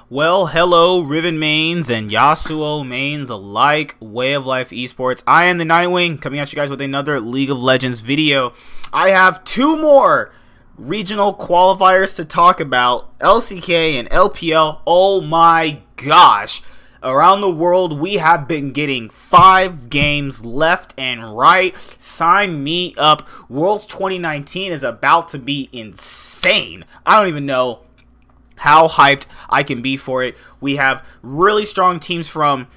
Well, hello, Riven mains and Yasuo mains alike, Way of Life Esports. I am the Nightwing, coming at you guys with another League of Legends video. I have two more regional qualifiers to talk about, LCK and LPL. Oh my gosh. Around the world, we have been getting 5 games left and right. Sign me up. Worlds 2019 is about to be insane. I don't even know how hyped I can be for it. We have really strong teams from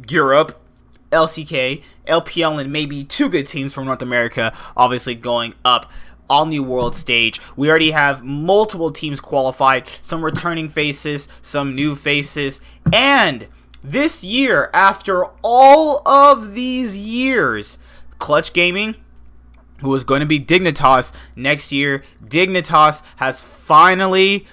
Europe, LCK, LPL, and maybe 2 good teams from North America, obviously going up on the world stage. We already have multiple teams qualified, some returning faces, some new faces, and this year, after all of these years, Clutch Gaming, who is going to be Dignitas next year, Dignitas has finally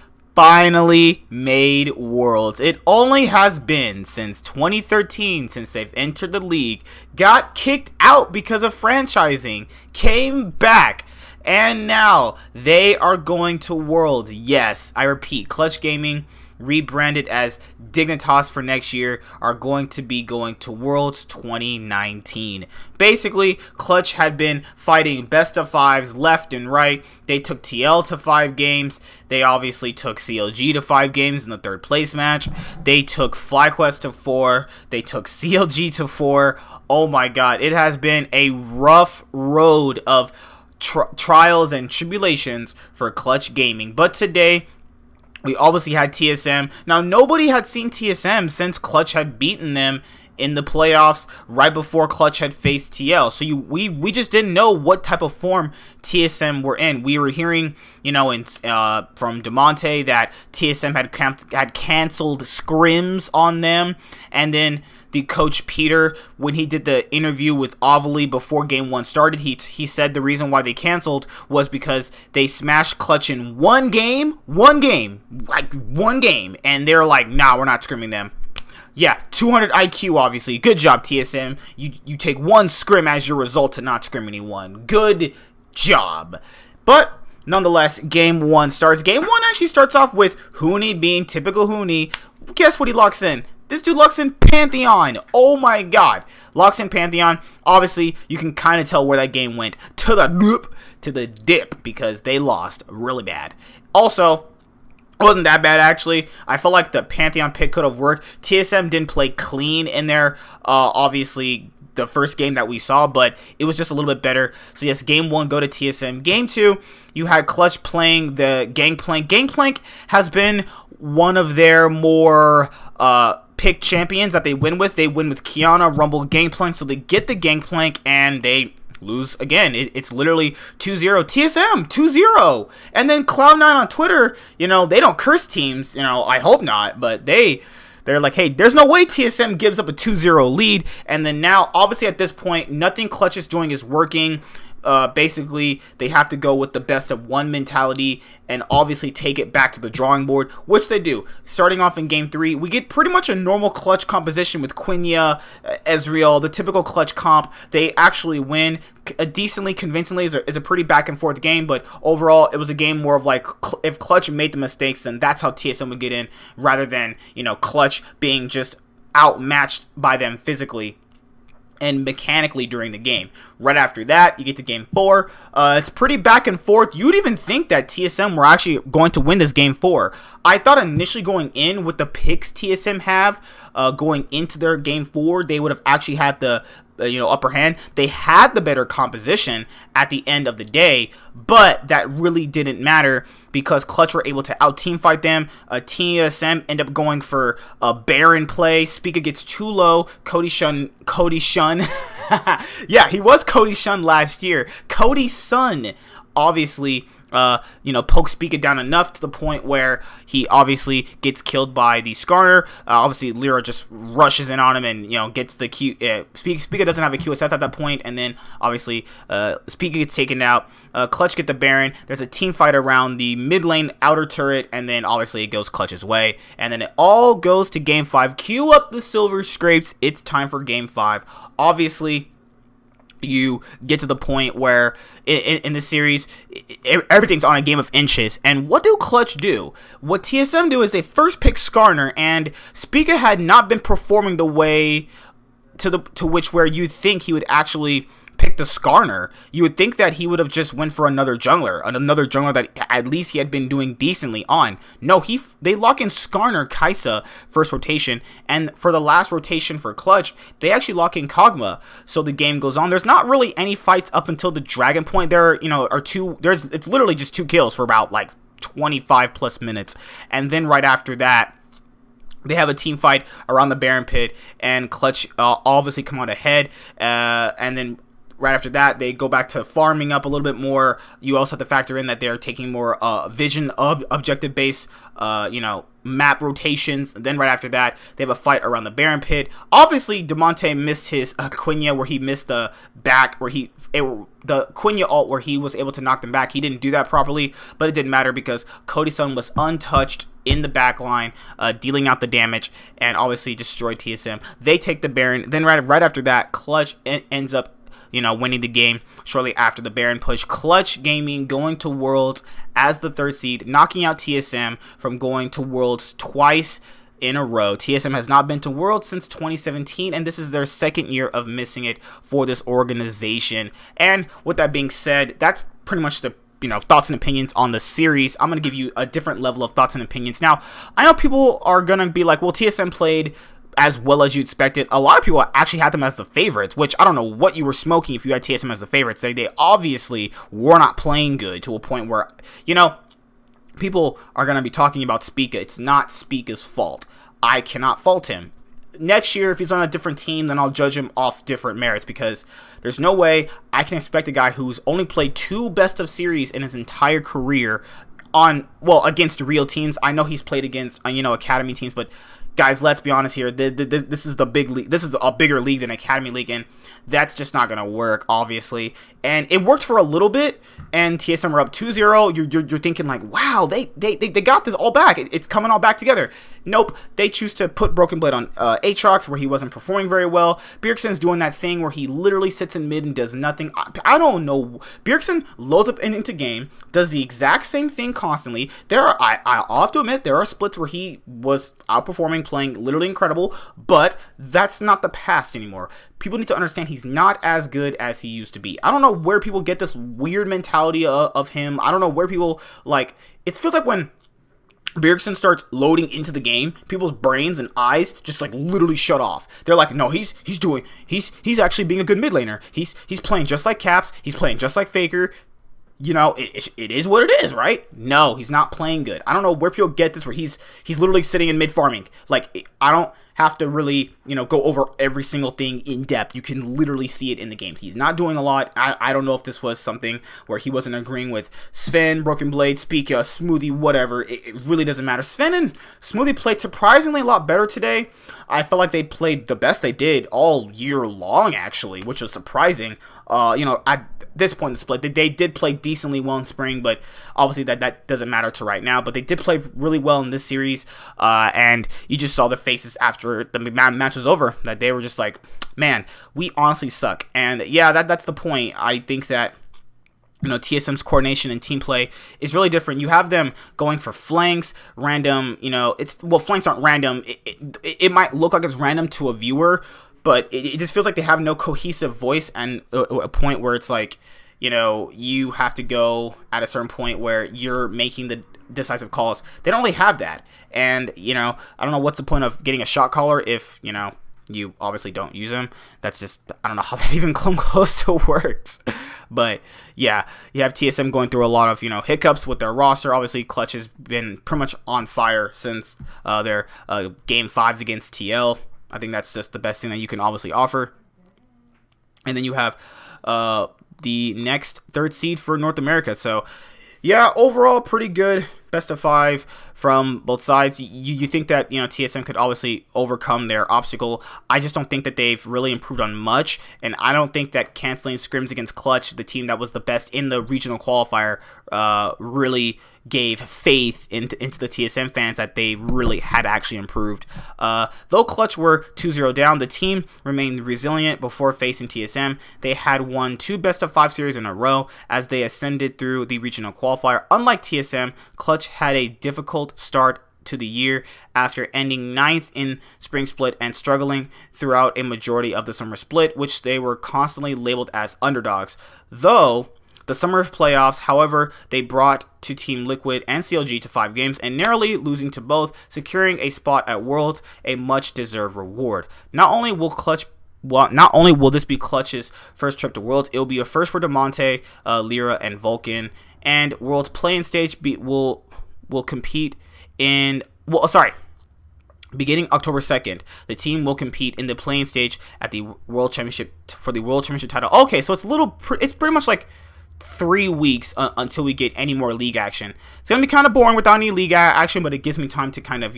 made Worlds. It only has been since 2013 since they've entered the league, got kicked out because of franchising, came back, and now they are going to Worlds. Yes, I repeat, Clutch Gaming, rebranded as Dignitas for next year, are going to be going to Worlds 2019. Basically, Clutch had been fighting best of 5s left and right. They took TL to 5 games. They obviously took CLG to 5 games in the 3rd place match. They took FlyQuest to 4. They took CLG to 4. Oh my god, it has been a rough road of trials and tribulations for Clutch Gaming. But today, we obviously had TSM. Now, nobody had seen TSM since Clutch had beaten them in the playoffs right before Clutch had faced TL. So we just didn't know what type of form TSM were in. We were hearing, from Demonte that TSM had canceled scrims on them, and then the coach Peter, when he did the interview with Ovally before game 1 started, he said the reason why they canceled was because they smashed Clutch in one game, and they're like, nah, we're not scrimming them. Yeah, 200 IQ, obviously. Good job, TSM. You take 1 scrim as your result to not scrim anyone. Good job. But nonetheless, game 1 starts. Game 1 actually starts off with Huni being typical Huni. Guess what he locks in? This dude locks in Pantheon. Oh my god. Locks in Pantheon. Obviously, you can kind of tell where that game went. To the dip, because they lost really bad. Also, it wasn't that bad, actually. I felt like the Pantheon pick could have worked. TSM didn't play clean in there, obviously, the first game that we saw, but it was just a little bit better. So yes, game 1, go to TSM. Game 2, you had Clutch playing the Gangplank. Gangplank has been one of their more pick champions that they win with. They win with Kiana, Rumble, Gangplank, so they get the Gangplank, and they lose again. It's literally 2-0. TSM 2-0. And then Cloud9 on Twitter, they don't curse teams, I hope not, but they're like, hey, there's no way TSM gives up a 2-0 lead. And then now, obviously at this point, nothing Clutch is doing is working. Basically, they have to go with the best of 1 mentality and obviously take it back to the drawing board, which they do. Starting off in game 3, we get pretty much a normal Clutch composition with Quinya, Ezreal, the typical Clutch comp. They actually win decently, convincingly. It's a pretty back and forth game, but overall, it was a game more of like, if Clutch made the mistakes, then that's how TSM would get in, rather than, Clutch being just outmatched by them physically and mechanically during the game. Right after that, you get to game 4. It's pretty back and forth. You'd even think that TSM were actually going to win this game 4. I thought initially going in with the picks TSM have, going into their game 4, they would have actually had the upper hand. They had the better composition at the end of the day, but that really didn't matter because Clutch were able to out-team fight them. TSM ended up going for a Baron play. Spica gets too low. Cody Shun. Yeah, he was Cody Shun last year. Cody Sun obviously poke Spica down enough to the point where he obviously gets killed by the Skarner. Obviously, Lyra just rushes in on him and, gets the Q. Spica doesn't have a QSF at that point, and then obviously Spica gets taken out. Clutch get the Baron. There's a team fight around the mid lane outer turret, and then obviously it goes Clutch's way, and then it all goes to Game 5. Cue up the silver scrapes. It's time for Game 5. Obviously, you get to the point where in the series everything's on a game of inches, and what do Clutch do? What TSM do is they first pick Skarner, and Spica had not been performing the way to which where you think he would actually pick the Skarner. You would think that he would have just went for another jungler that at least he had been doing decently on. No, they lock in Skarner Kai'Sa first rotation, and for the last rotation for Clutch, they actually lock in Kog'Maw. So the game goes on. There's not really any fights up until the Dragon Point. It's literally just 2 kills for about like 25 plus minutes, and then right after that, they have a team fight around the Baron pit, and Clutch obviously come out ahead, and then right after that, they go back to farming up a little bit more. You also have to factor in that they're taking more vision objective-based, map rotations. And then right after that, they have a fight around the Baron pit. Obviously, Demonte missed his Quenya, where he missed the back, the Quenya ult, where he was able to knock them back. He didn't do that properly, but it didn't matter because Cody-san was untouched in the back line, dealing out the damage, and obviously destroyed TSM. They take the Baron. Then right after that, Clutch ends up winning the game shortly after the Baron push. Clutch Gaming going to Worlds as the 3rd seed, knocking out TSM from going to Worlds twice in a row. TSM has not been to Worlds since 2017, and this is their 2nd year of missing it for this organization. And with that being said, that's pretty much the thoughts and opinions on the series. I'm going to give you a different level of thoughts and opinions. Now, I know people are going to be like, well, TSM played as well as you expected. A lot of people actually had them as the favorites, which I don't know what you were smoking if you had TSM as the favorites. They obviously were not playing good to a point where, people are going to be talking about Spica. It's not Spica's fault. I cannot fault him. Next year, if he's on a different team, then I'll judge him off different merits, because there's no way I can expect a guy who's only played 2 best of series in his entire career against real teams. I know he's played against, academy teams, but guys, let's be honest here. This is the big league. This is a bigger league than Academy League, and that's just not gonna work, obviously. And it worked for a little bit, and TSM were up 2-0. You're thinking like, wow, they got this all back. It's coming all back together. Nope, they choose to put Broken Blade on Aatrox, where he wasn't performing very well. Bjergsen's doing that thing where he literally sits in mid and does nothing. I don't know. Bjergsen loads up into game, does the exact same thing constantly. I'll have to admit, there are splits where he was outperforming, playing literally incredible, but that's not the past anymore. People need to understand he's not as good as he used to be. I don't know where people get this weird mentality of him. I don't know where people, it feels like when Bjergsen starts loading into the game, people's brains and eyes just literally shut off. They're like, no, he's actually being a good mid laner. He's playing just like Caps. He's playing just like Faker. It is what it is, right? No, he's not playing good. I don't know where people get this, where he's literally sitting in mid farming. I don't have to really, go over every single thing in depth. You can literally see it in the games. He's not doing a lot. I don't know if this was something where he wasn't agreeing with Sven, Broken Blade, Spica, Smoothie, whatever. It really doesn't matter. Sven and Smoothie played surprisingly a lot better today. I felt like they played the best they did all year long, actually, which was surprising. At this point in the split, they did play decently well in spring, but obviously that doesn't matter to right now. But they did play really well in this series, and you just saw the faces after the match was over, that they were just like, man, we honestly suck. And yeah, that's the point. I think that TSM's coordination and team play is really different. You have them going for flanks, random, flanks aren't random. It might look like it's random to a viewer, but it just feels like they have no cohesive voice, and a point where it's like, you have to go at a certain point where you're making the decisive calls. They don't really have that. And, I don't know what's the point of getting a shot caller if, you obviously don't use him. That's just, I don't know how that even close to works. But yeah, you have TSM going through a lot of, hiccups with their roster. Obviously, Clutch has been pretty much on fire since their game 5s against TL. I think that's just the best thing that you can obviously offer. And then you have the next 3rd seed for North America. So Yeah, overall pretty good. Best of 5 from both sides. You think that, TSM could obviously overcome their obstacle. I just don't think that they've really improved on much, and I don't think that canceling scrims against Clutch, the team that was the best in the regional qualifier, really gave faith into the TSM fans that they really had actually improved. Though Clutch were 2-0 down, the team remained resilient before facing TSM. They had won 2 best of 5 series in a row as they ascended through the regional qualifier. Unlike TSM, Clutch had a difficult start to the year after ending 9th in spring split and struggling throughout a majority of the summer split, which they were constantly labeled as underdogs. Though the summer playoffs, however, they brought to Team Liquid and CLG to 5 games and narrowly losing to both, securing a spot at Worlds, a much-deserved reward. Not only will this be Clutch's first trip to Worlds, it will be a first for Demonte, Lyra, and Vulcan. And Worlds play-in stage will compete in beginning October 2nd, the team will compete in the play-in stage at the World Championship for the World Championship title. Okay, so it's pretty much like 3 weeks until we get any more league action. It's gonna be kind of boring without any league action, but it gives me time to kind of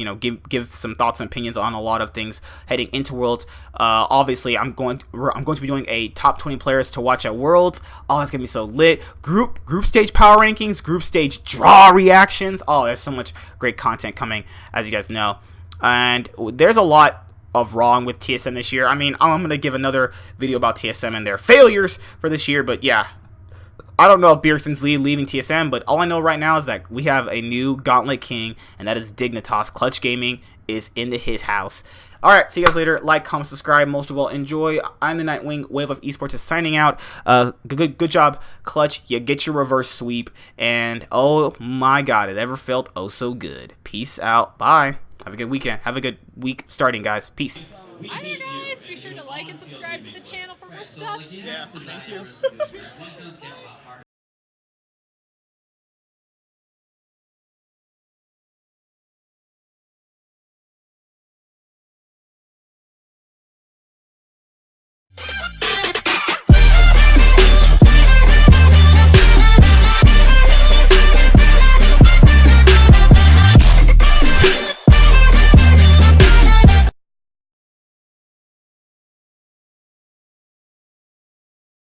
give some thoughts and opinions on a lot of things heading into Worlds. Obviously, I'm going to be doing a top 20 players to watch at Worlds. Oh, it's gonna be so lit. Group stage power rankings, group stage draw reactions. Oh, there's so much great content coming, as you guys know, and there's a lot of wrong with TSM this year. I mean, I'm gonna give another video about TSM and their failures for this year, but yeah. I don't know if Bjergsen's leaving TSM, but all I know right now is that we have a new Gauntlet King, and that is Dignitas. Clutch Gaming is into his house. Alright, see you guys later. Like, comment, subscribe. Most of all, enjoy. I'm the Nightwing. Wave of Esports is signing out. Good job, Clutch. You get your reverse sweep, and oh my god, it ever felt oh so good. Peace out. Bye. Have a good weekend. Have a good week starting, guys. Peace. Hi there, guys. Be sure to like and subscribe to the channel for more stuff. Yeah, thank you.